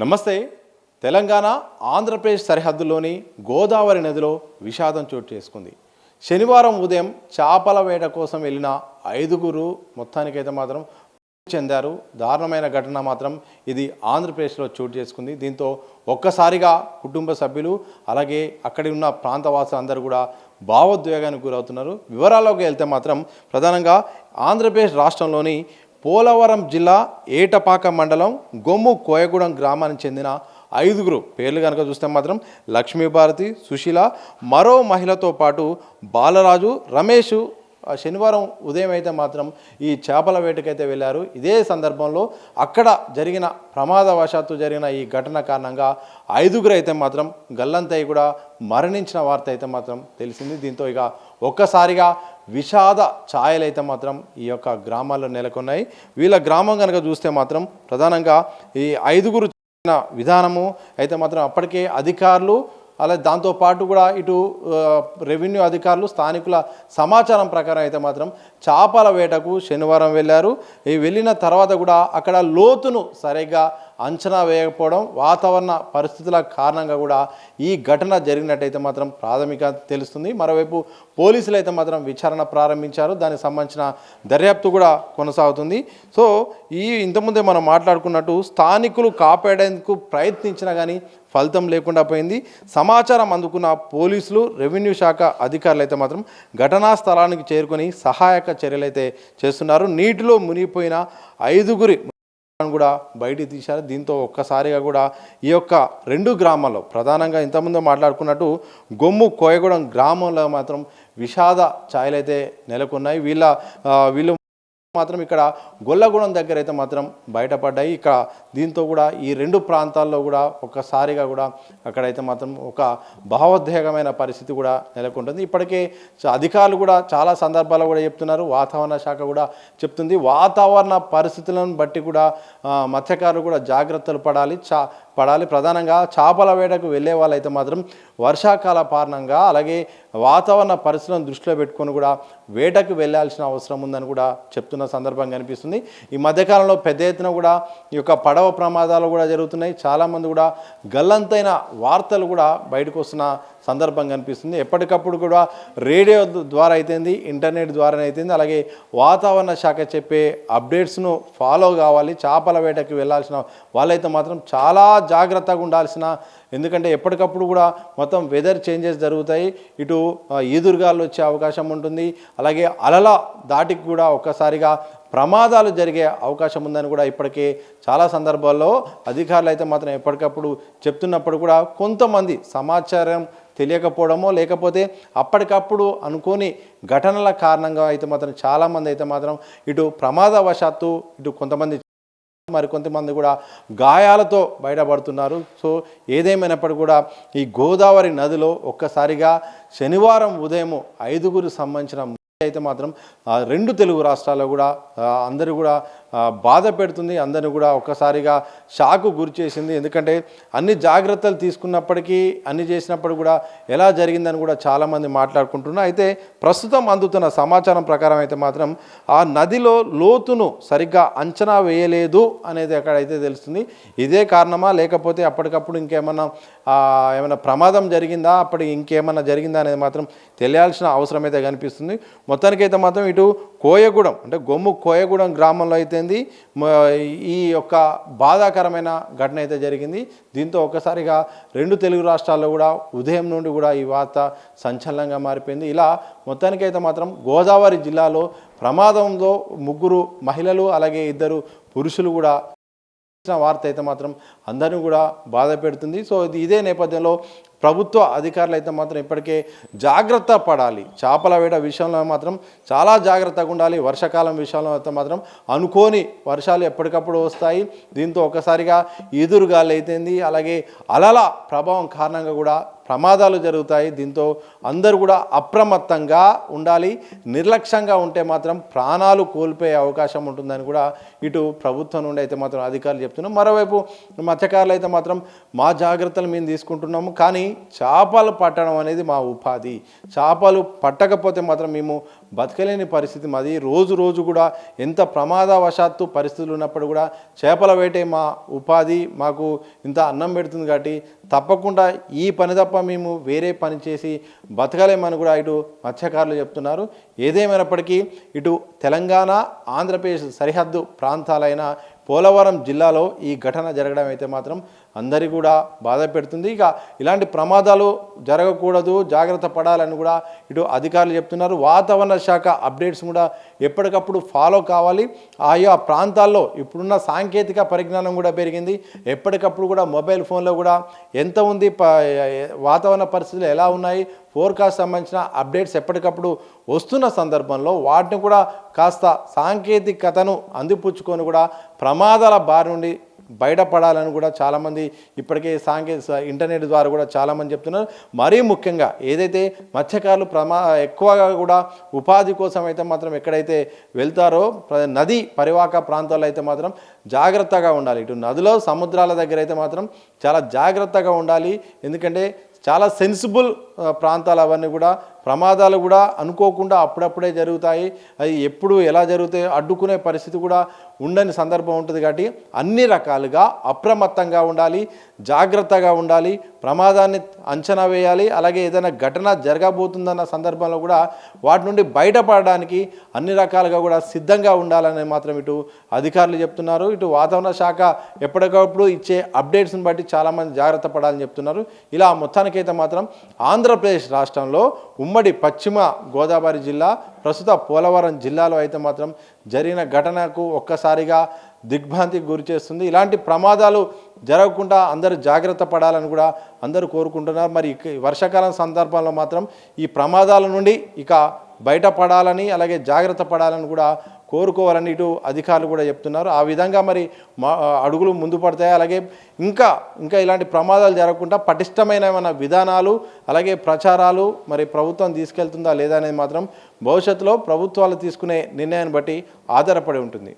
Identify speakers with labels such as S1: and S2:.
S1: నమస్తే. తెలంగాణ ఆంధ్రప్రదేశ్ సరిహద్దులోని గోదావరి నదిలో విషాదం చోటు చేసుకుంది. శనివారం ఉదయం చేపల వేట కోసం వెళ్ళిన 5గురు మొత్తానికైతే మాత్రం చెందారు. దారుణమైన ఘటన మాత్రం ఇది ఆంధ్రప్రదేశ్లో చోటు చేసుకుంది. దీంతో ఒక్కసారిగా కుటుంబ సభ్యులు అలాగే అక్కడి ఉన్న ప్రాంతవాసులు అందరూ కూడా భావోద్వేగానికి గురవుతున్నారు. వివరాల్లోకి వెళ్తే మాత్రం ప్రధానంగా ఆంధ్రప్రదేశ్ రాష్ట్రంలోని పోలవరం జిల్లా ఏటపాక మండలం గొమ్ము కోయగూడెం గ్రామానికి చెందిన 5గురు పేర్లు కనుక చూస్తే మాత్రం లక్ష్మీభారతి, సుశీల, మరో మహిళతో పాటు బాలరాజు, రమేష్ శనివారం ఉదయం అయితే మాత్రం ఈ చేపల వేటకైతే వెళ్ళారు. ఇదే సందర్భంలో అక్కడ జరిగిన ప్రమాదవశాత్తు జరిగిన ఈ ఘటన కారణంగా 5గురు అయితే మాత్రం గల్లంతయ్య కూడా మరణించిన వార్త అయితే మాత్రం తెలిసింది. దీంతో ఇక ఒక్కసారిగా విషాద ఛాయలైతే మాత్రం ఈ యొక్క గ్రామాల్లో నెలకొన్నాయి. వీళ్ళ గ్రామం కనుక చూస్తే మాత్రం ప్రధానంగా ఈ 5గురు విధానము అయితే మాత్రం అప్పటికే అధికారులు అలాగే దాంతోపాటు కూడా ఇటు రెవెన్యూ అధికారులు స్థానికుల సమాచారం ప్రకారం అయితే మాత్రం చేపల వేటకు శనివారం వెళ్ళారు. వెళ్ళిన తర్వాత కూడా అక్కడ లోతును సరిగ్గా అంచనా వేయకపోవడం, వాతావరణ పరిస్థితుల కారణంగా కూడా ఈ ఘటన జరిగినట్టయితే మాత్రం ప్రాథమిక తెలుస్తుంది. మరోవైపు పోలీసులు అయితే మాత్రం విచారణ ప్రారంభించారు. దానికి సంబంధించిన దర్యాప్తు కూడా కొనసాగుతుంది. సో ఇంతకుముందే మనం మాట్లాడుకున్నట్టు స్థానికులు కాపాడేందుకు ప్రయత్నించినా కానీ ఫలితం లేకుండా పోయింది. సమాచారం అందుకున్న పోలీసులు, రెవెన్యూ శాఖ అధికారులు అయితే మాత్రం ఘటనా స్థలానికి చేరుకొని సహాయక చర్యలు అయితే చేస్తున్నారు. నీటిలో మునిగిపోయిన 5గురి కూడా బయటికి తీశారు. దీంతో ఒక్కసారిగా కూడా ఈ యొక్క 2 గ్రామాల్లో ప్రధానంగా ఇంతకుముందు మాట్లాడుకున్నట్టు గొమ్ము కోయగూడెం గ్రామంలో మాత్రం విషాద ఛాయలైతే నెలకొన్నాయి. వీళ్ళు మాత్రం ఇక్కడ గొల్లగూడెం దగ్గర అయితే మాత్రం బయటపడ్డాయి. ఇక దీంతో కూడా ఈ 2 ప్రాంతాల్లో కూడా ఒక్కసారిగా కూడా అక్కడైతే మాత్రం ఒక భావోద్వేగమైన పరిస్థితి కూడా నెలకొంటుంది. ఇప్పటికే అధికారులు కూడా చాలా సందర్భాల్లో కూడా చెప్తున్నారు, వాతావరణ శాఖ కూడా చెప్తుంది. వాతావరణ పరిస్థితులను బట్టి కూడా మత్స్యకారులు కూడా జాగ్రత్తలు పడాలి. ప్రధానంగా చేపల వేటకు వెళ్ళే వాళ్ళైతే మాత్రం వర్షాకాల కారణంగా అలాగే వాతావరణ పరిస్థితులను దృష్టిలో పెట్టుకొని కూడా వేటకు వెళ్ళాల్సిన అవసరం ఉందని కూడా చెప్తున్న సందర్భం కనిపిస్తుంది. ఈ మధ్యకాలంలో పెద్ద ఎత్తున కూడా ఈ యొక్క పడవ ప్రమాదాలు కూడా జరుగుతున్నాయి. చాలామంది కూడా గల్లంతైన వార్తలు కూడా బయటకు వస్తున్న సందర్భం కనిపిస్తుంది. ఎప్పటికప్పుడు కూడా రేడియో ద్వారా అయితేంది, ఇంటర్నెట్ ద్వారా అయితేంది, అలాగే వాతావరణ శాఖ చెప్పే అప్డేట్స్ను ఫాలో కావాలి. చేపల వేటకి వెళ్ళాల్సిన వాళ్ళైతే మాత్రం చాలా జాగ్రత్తగా ఉండాల్సిన, ఎందుకంటే ఎప్పటికప్పుడు కూడా మొత్తం వెదర్ చేంజెస్ జరుగుతాయి. ఇటు ఈదురుగాలు వచ్చే అవకాశం ఉంటుంది, అలాగే అలల దాటికి కూడా ఒక్కసారిగా ప్రమాదాలు జరిగే అవకాశం ఉందని కూడా ఇప్పటికే చాలా సందర్భాల్లో అధికారులు అయితే మాత్రం ఎప్పటికప్పుడు చెప్తున్నప్పుడు కూడా కొంతమంది సమాచారం తెలియకపోవడమో లేకపోతే అప్పటికప్పుడు అనుకోని ఘటనల కారణంగా అయితే మాత్రం చాలామంది అయితే మాత్రం ఇటు ప్రమాదవశాత్తు ఇటు కొంతమంది మరికొంతమంది కూడా గాయాలతో బయటపడుతున్నారు. సో ఏదేమైనప్పటికీ కూడా ఈ గోదావరి నదిలో ఒక్కసారిగా శనివారం ఉదయం 5గురు సంబంధించిన అయితే మాత్రం 2 తెలుగు రాష్ట్రాల్లో కూడా అందరూ కూడా బాధ పెడుతుంది. అందరిని కూడా ఒక్కసారిగా షాకు గురి చేసింది. ఎందుకంటే అన్ని జాగ్రత్తలు తీసుకున్నప్పటికీ అన్ని చేసినప్పుడు కూడా ఎలా జరిగిందని కూడా చాలామంది మాట్లాడుకుంటున్నారు. అయితే ప్రస్తుతం అందుతున్న సమాచారం ప్రకారం అయితే మాత్రం ఆ నదిలో లోతును సరిగ్గా అంచనా వేయలేదు అనేది అక్కడైతే తెలుస్తుంది. ఇదే కారణమా లేకపోతే అప్పటికప్పుడు ఏమైనా ప్రమాదం జరిగిందా, ఇంకేమన్నా జరిగిందా అనేది మాత్రం తెలియాల్సిన అవసరం అయితే కనిపిస్తుంది. మొత్తానికైతే మాత్రం ఇటు కోయగూడెం అంటే గొమ్ము కోయగూడెం గ్రామంలో అయితే ఈ యొక్క బాధాకరమైన ఘటన అయితే జరిగింది. దీంతో ఒక్కసారిగా 2 తెలుగు రాష్ట్రాల్లో కూడా ఉదయం నుండి కూడా ఈ వార్త సంచలనంగా మారిపోయింది. ఇలా మొత్తానికైతే మాత్రం గోదావరి జిల్లాలో ప్రమాదంలో 3 మహిళలు అలాగే 2 పురుషులు కూడా వార్త అయితే మాత్రం అందరినీ కూడా బాధ పెడుతుంది. సో ఇదే నేపథ్యంలో ప్రభుత్వ అధికారులు అయితే మాత్రం ఇప్పటికే జాగ్రత్త పడాలి. చేపల వేట విషయంలో మాత్రం చాలా జాగ్రత్తగా ఉండాలి. వర్షాకాలం విషయంలో అయితే మాత్రం అనుకోని వర్షాలు ఎప్పటికప్పుడు వస్తాయి. దీంతో ఒకసారిగా ఈదురుగాలు అయితేంది, అలాగే అలల ప్రభావం కారణంగా కూడా ప్రమాదాలు జరుగుతాయి. దీంతో అందరూ కూడా అప్రమత్తంగా ఉండాలి. నిర్లక్ష్యంగా ఉంటే మాత్రం ప్రాణాలు కోల్పోయే అవకాశం ఉంటుందని కూడా ఇటు ప్రభుత్వం నుండి అయితే మాత్రం అధికారులు చెప్తున్నాం. మరోవైపు మత్స్యకారులు అయితే మాత్రం మా జాగ్రత్తలు మేము తీసుకుంటున్నాము, కానీ చేపలు పట్టడం అనేది మా ఉపాధి. చేపలు పట్టకపోతే మాత్రం మేము బతకలేని పరిస్థితి మాది. రోజు రోజు కూడా ఎంత ప్రమాదవశాత్తు పరిస్థితులు ఉన్నప్పుడు కూడా చేపల వేటే మా ఉపాధి, మాకు ఇంత అన్నం పెడుతుంది కాబట్టి తప్పకుండా ఈ పని తప్ప మేము వేరే పని చేసి బతకలేమని కూడా ఇటు మత్స్యకారులు చెప్తున్నారు. ఏదేమైనప్పటికీ ఇటు తెలంగాణ ఆంధ్రప్రదేశ్ సరిహద్దు ప్రాంతాలైన పోలవరం జిల్లాలో ఈ ఘటన జరగడం అయితే మాత్రం అందరికీ కూడా బాధ పెడుతుంది. ఇక ఇలాంటి ప్రమాదాలు జరగకూడదు, జాగ్రత్త పడాలని కూడా ఇటు అధికారులు చెప్తున్నారు. వాతావరణ శాఖ అప్డేట్స్ కూడా ఎప్పటికప్పుడు ఫాలో కావాలి. ఆయా ప్రాంతాల్లో ఇప్పుడున్న సాంకేతిక పరిజ్ఞానం కూడా పెరిగింది. ఎప్పటికప్పుడు కూడా మొబైల్ ఫోన్లో కూడా ఎంత ఉంది, వాతావరణ పరిస్థితులు ఎలా ఉన్నాయి, ఫోర్కాస్ట్ సంబంధించిన అప్డేట్స్ ఎప్పటికప్పుడు వస్తున్న సందర్భంలో వాటిని కూడా కాస్త సాంకేతికతను అందిపుచ్చుకొని కూడా ప్రమాదాల బారి నుండి బయటపడాలని కూడా చాలామంది ఇప్పటికే ఇంటర్నెట్ ద్వారా కూడా చాలామంది చెప్తున్నారు. మరీ ముఖ్యంగా ఏదైతే మత్స్యకారులు ఎక్కువగా కూడా ఉపాధి కోసం అయితే మాత్రం ఎక్కడైతే వెళ్తారో నది పరివాహక ప్రాంతాల్లో అయితే మాత్రం జాగ్రత్తగా ఉండాలి. ఇటు నదిలో సముద్రాల దగ్గర అయితే మాత్రం చాలా జాగ్రత్తగా ఉండాలి. ఎందుకంటే చాలా సెన్సిబుల్ ప్రాంతాలు అవన్నీ కూడా ప్రమాదాలు కూడా అనుకోకుండా అప్పుడప్పుడే జరుగుతాయి. అది ఎప్పుడు ఎలా జరుగుతాయో అడ్డుకునే పరిస్థితి కూడా ఉండని సందర్భం ఉంటుంది. కాబట్టి అన్ని రకాలుగా అప్రమత్తంగా ఉండాలి, జాగ్రత్తగా ఉండాలి, ప్రమాదాన్ని అంచనా వేయాలి. అలాగే ఏదైనా ఘటన జరగబోతుందన్న సందర్భంలో కూడా వాటి నుండి బయటపడడానికి అన్ని రకాలుగా కూడా సిద్ధంగా ఉండాలని మాత్రం ఇటు అధికారులు చెప్తున్నారు. ఇటు వాతావరణ శాఖ ఎప్పటికప్పుడు ఇచ్చే అప్డేట్స్ని బట్టి చాలామంది జాగ్రత్త పడాలని చెప్తున్నారు. ఇలా మొత్తానికైతే మాత్రం ఆంధ్రప్రదేశ్ రాష్ట్రంలో ఉమ్మడి పశ్చిమ గోదావరి జిల్లా, ప్రస్తుత పోలవరం జిల్లాలో అయితే మాత్రం జరిగిన ఘటనకు ఒక్కసారిగా దిగ్భ్రాంతికి గురి చేస్తుంది. ఇలాంటి ప్రమాదాలు జరగకుండా అందరూ జాగ్రత్త పడాలని కూడా అందరూ కోరుకుంటున్నారు. మరి వర్షాకాలం సందర్భంలో మాత్రం ఈ ప్రమాదాల నుండి ఇక బయటపడాలని, అలాగే జాగ్రత్త పడాలని కూడా కోరుకోవాలని ఇటు అధికారులు కూడా చెప్తున్నారు. ఆ విధంగా మరి అడుగులు ముందు పడతాయి. అలాగే ఇంకా ఇలాంటి ప్రమాదాలు జరగకుండా పటిష్టమైన విధానాలు, అలాగే ప్రచారాలు మరి ప్రభుత్వం తీసుకెళ్తుందా లేదా అనేది మాత్రం భవిష్యత్తులో ప్రభుత్వాలు తీసుకునే నిర్ణయాన్ని బట్టి ఆధారపడి ఉంటుంది.